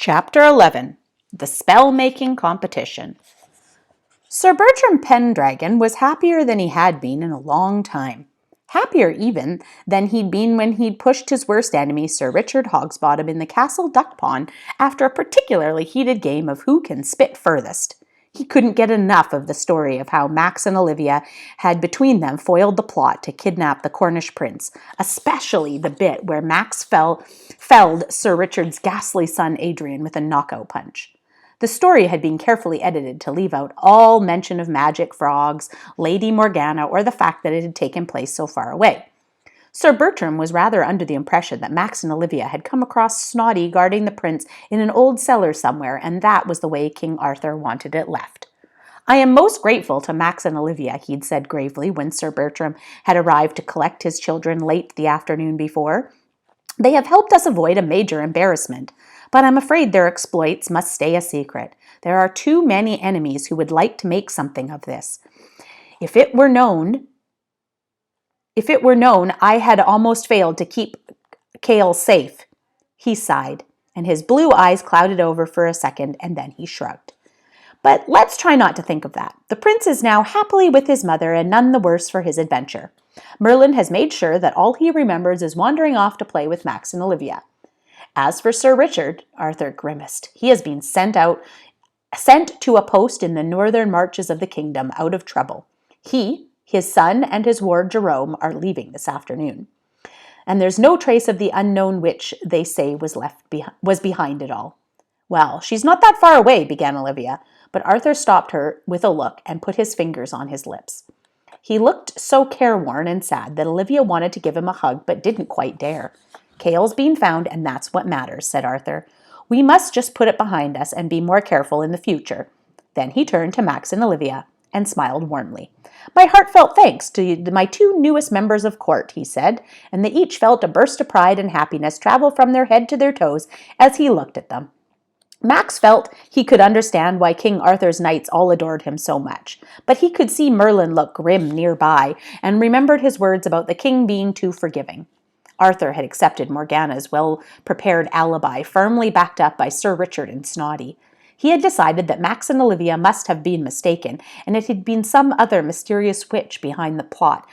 Chapter 11. The Spell-Making Competition. Sir Bertram Pendragon was happier than he had been in a long time. Happier even than he'd been when he'd pushed his worst enemy, Sir Richard Hogsbottom, in the castle duck pond after a particularly heated game of who can spit furthest. He couldn't get enough of the story of how Max and Olivia had between them foiled the plot to kidnap the Cornish prince, especially the bit where Max felled Sir Richard's ghastly son Adrian with a knockout punch. The story had been carefully edited to leave out all mention of magic, frogs, Lady Morgana, or the fact that it had taken place so far away. Sir Bertram was rather under the impression that Max and Olivia had come across Snotty guarding the prince in an old cellar somewhere, and that was the way King Arthur wanted it left. "I am most grateful to Max and Olivia," he'd said gravely when Sir Bertram had arrived to collect his children late the afternoon before. "They have helped us avoid a major embarrassment, but I'm afraid their exploits must stay a secret. There are too many enemies who would like to make something of this. If it were known, I had almost failed to keep Cale safe." He sighed, and his blue eyes clouded over for a second, and then he shrugged. "But let's try not to think of that. The prince is now happily with his mother, and none the worse for his adventure. Merlin has made sure that all he remembers is wandering off to play with Max and Olivia. As for Sir Richard," Arthur grimaced, "he has been sent to a post in the northern marches of the kingdom out of trouble. He, his son, and his ward Jerome are leaving this afternoon. And there's no trace of the unknown witch they say was behind it all." "Well, she's not that far away," began Olivia, but Arthur stopped her with a look and put his fingers on his lips. He looked so careworn and sad that Olivia wanted to give him a hug but didn't quite dare. "Cale's been found, and that's what matters," said Arthur. "We must just put it behind us and be more careful in the future." Then he turned to Max and Olivia and smiled warmly. "My heartfelt thanks to my two newest members of court," he said, and they each felt a burst of pride and happiness travel from their head to their toes as he looked at them. Max felt he could understand why King Arthur's knights all adored him so much, but he could see Merlin look grim nearby and remembered his words about the king being too forgiving. Arthur had accepted Morgana's well-prepared alibi, firmly backed up by Sir Richard and Snotty. He had decided that Max and Olivia must have been mistaken, and it had been some other mysterious witch behind the plot,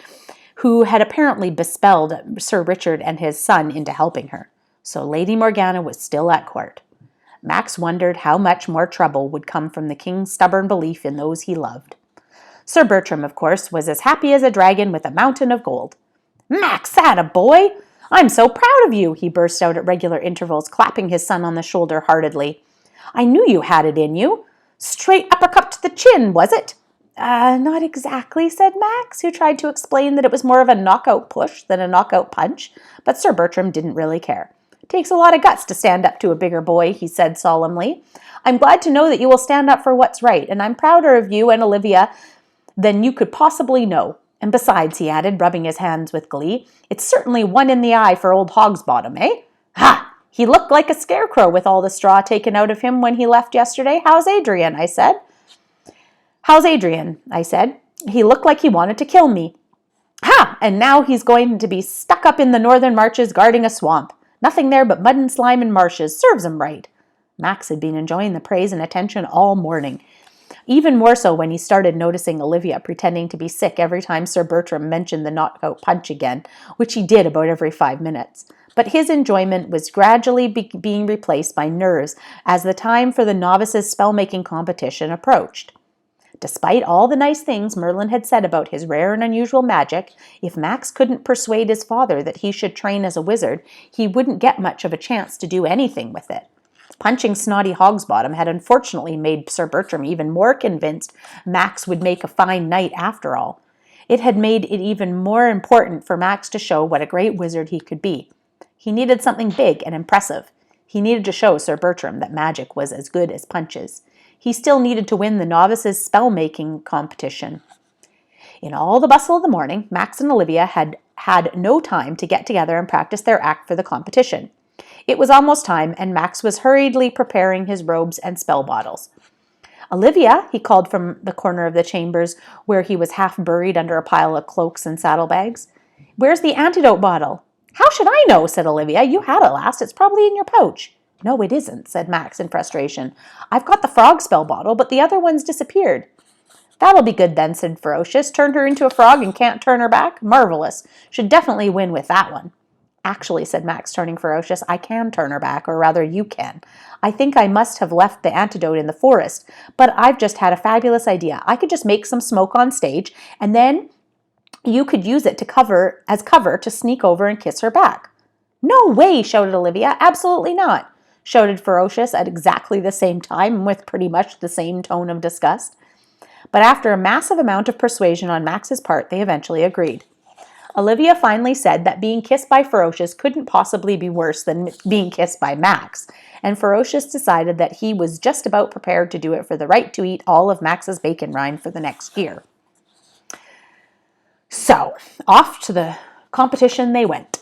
who had apparently bespelled Sir Richard and his son into helping her. So Lady Morgana was still at court. Max wondered how much more trouble would come from the king's stubborn belief in those he loved. Sir Bertram, of course, was as happy as a dragon with a mountain of gold. "Max, atta boy! I'm so proud of you," he burst out at regular intervals, clapping his son on the shoulder heartedly. "I knew you had it in you. Straight uppercut to the chin, was it?" Not exactly," said Max, who tried to explain that it was more of a knockout push than a knockout punch, but Sir Bertram didn't really care. "It takes a lot of guts to stand up to a bigger boy," he said solemnly. "I'm glad to know that you will stand up for what's right, and I'm prouder of you and Olivia than you could possibly know. And besides," he added, rubbing his hands with glee, "it's certainly one in the eye for old Hogsbottom, eh? Ha! He looked like a scarecrow with all the straw taken out of him when he left yesterday. How's Adrian?" I said. "He looked like he wanted to kill me." "Ha! And now he's going to be stuck up in the northern marches guarding a swamp. Nothing there but mud and slime and marshes. Serves him right." Max had been enjoying the praise and attention all morning, even more so when he started noticing Olivia pretending to be sick every time Sir Bertram mentioned the knockout punch again, which he did about every 5 minutes. But his enjoyment was gradually being replaced by nerves as the time for the novices' spell-making competition approached. Despite all the nice things Merlin had said about his rare and unusual magic, if Max couldn't persuade his father that he should train as a wizard, he wouldn't get much of a chance to do anything with it. Punching Snotty Hogsbottom had unfortunately made Sir Bertram even more convinced Max would make a fine knight after all. It had made it even more important for Max to show what a great wizard he could be. He needed something big and impressive. He needed to show Sir Bertram that magic was as good as punches. He still needed to win the novices' spell-making competition. In all the bustle of the morning, Max and Olivia had had no time to get together and practice their act for the competition. It was almost time, and Max was hurriedly preparing his robes and spell bottles. "Olivia," he called from the corner of the chambers where he was half buried under a pile of cloaks and saddlebags. "Where's the antidote bottle?" "How should I know?" said Olivia. "You had it last. It's probably in your pouch." No, it isn't, said Max in frustration. I've got the Frogspell bottle, but the other one's disappeared. That'll be good then, said Ferocious. Turned her into a frog and can't turn her back? Marvelous. Should definitely win with that one. Actually, said Max, turning ferocious, I can turn her back, or rather you can. I think I must have left the antidote in the forest, but I've just had a fabulous idea. I could just make some smoke on stage, and then you could use it to cover to sneak over and kiss her back. No way, shouted Olivia. Absolutely not, shouted Ferocious at exactly the same time and with pretty much the same tone of disgust. But after a massive amount of persuasion on Max's part, they eventually agreed. Olivia finally said that being kissed by Ferocious couldn't possibly be worse than being kissed by Max, and Ferocious decided that he was just about prepared to do it for the right to eat all of Max's bacon rind for the next year. So, off to the competition they went.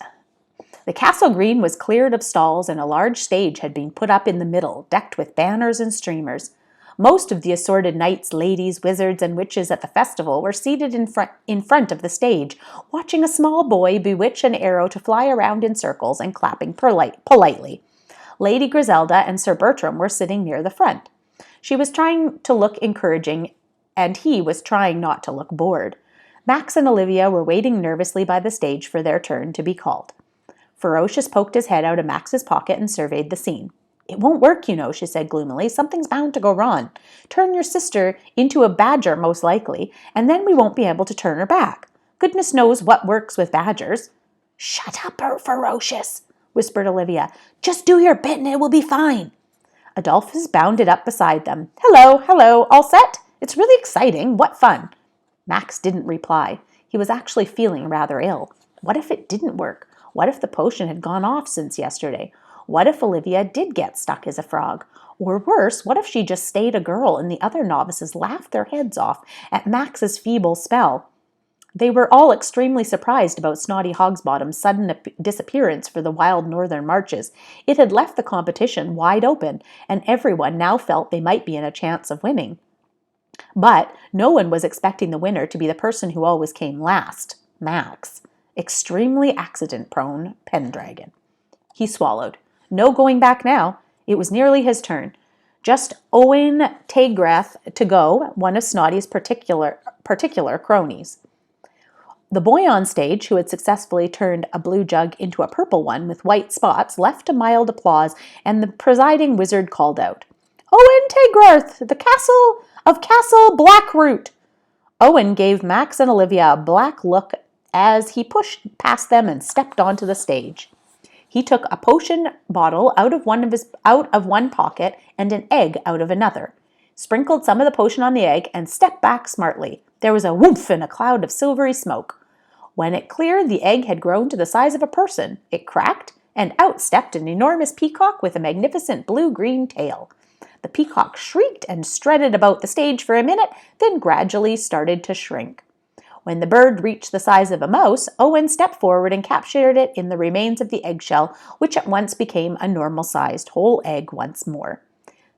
The castle green was cleared of stalls and a large stage had been put up in the middle, decked with banners and streamers. Most of the assorted knights, ladies, wizards, and witches at the festival were seated in front of the stage, watching a small boy bewitch an arrow to fly around in circles and clapping politely. Lady Griselda and Sir Bertram were sitting near the front. She was trying to look encouraging, and he was trying not to look bored. Max and Olivia were waiting nervously by the stage for their turn to be called. Ferocious poked his head out of Max's pocket and surveyed the scene. It won't work, you know, she said gloomily. Something's bound to go wrong. Turn your sister into a badger, most likely, and then we won't be able to turn her back. Goodness knows what works with badgers. Shut up, Ferocious, whispered Olivia. Just do your bit and it will be fine. Adolphus bounded up beside them. Hello, hello, all set? It's really exciting. What fun. Max didn't reply. He was actually feeling rather ill. What if it didn't work? What if the potion had gone off since yesterday? What if Olivia did get stuck as a frog? Or worse, what if she just stayed a girl and the other novices laughed their heads off at Max's feeble spell? They were all extremely surprised about Snotty Hogsbottom's sudden disappearance for the wild northern marches. It had left the competition wide open, and everyone now felt they might be in a chance of winning. But no one was expecting the winner to be the person who always came last, Max. Extremely accident-prone Pendragon. He swallowed. No going back now. It was nearly his turn. Just Owen Tagrath to go, one of Snotty's particular cronies. The boy on stage, who had successfully turned a blue jug into a purple one with white spots, left a mild applause, and the presiding wizard called out, Owen Tagrath, the Castle Blackroot. Owen gave Max and Olivia a black look as he pushed past them and stepped onto the stage. He took a potion bottle out of one pocket and an egg out of another, sprinkled some of the potion on the egg, and stepped back smartly. There was a whoomph and a cloud of silvery smoke. When it cleared, the egg had grown to the size of a person. It cracked, and out stepped an enormous peacock with a magnificent blue-green tail. The peacock shrieked and strutted about the stage for a minute, then gradually started to shrink. When the bird reached the size of a mouse, Owen stepped forward and captured it in the remains of the eggshell, which at once became a normal-sized whole egg once more.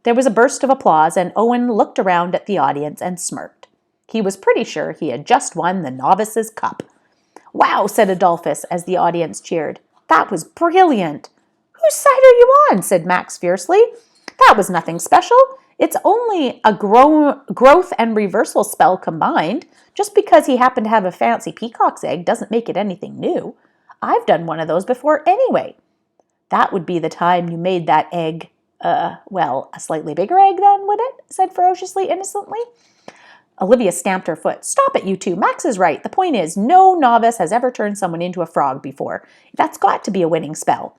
There was a burst of applause, and Owen looked around at the audience and smirked. He was pretty sure he had just won the Novice's Cup. Wow, said Adolphus as the audience cheered. That was brilliant. Whose side are you on? Said Max fiercely. That was nothing special. It's only a growth and reversal spell combined. Just because he happened to have a fancy peacock's egg doesn't make it anything new. I've done one of those before anyway. That would be the time you made that egg, a slightly bigger egg then, would it? Said Ferociously innocently. Olivia stamped her foot. Stop it, you two. Max is right. The point is, no novice has ever turned someone into a frog before. That's got to be a winning spell.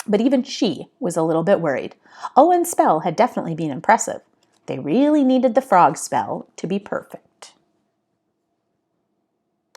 But even she was a little bit worried. Owen's spell had definitely been impressive. They really needed the frog spell to be perfect.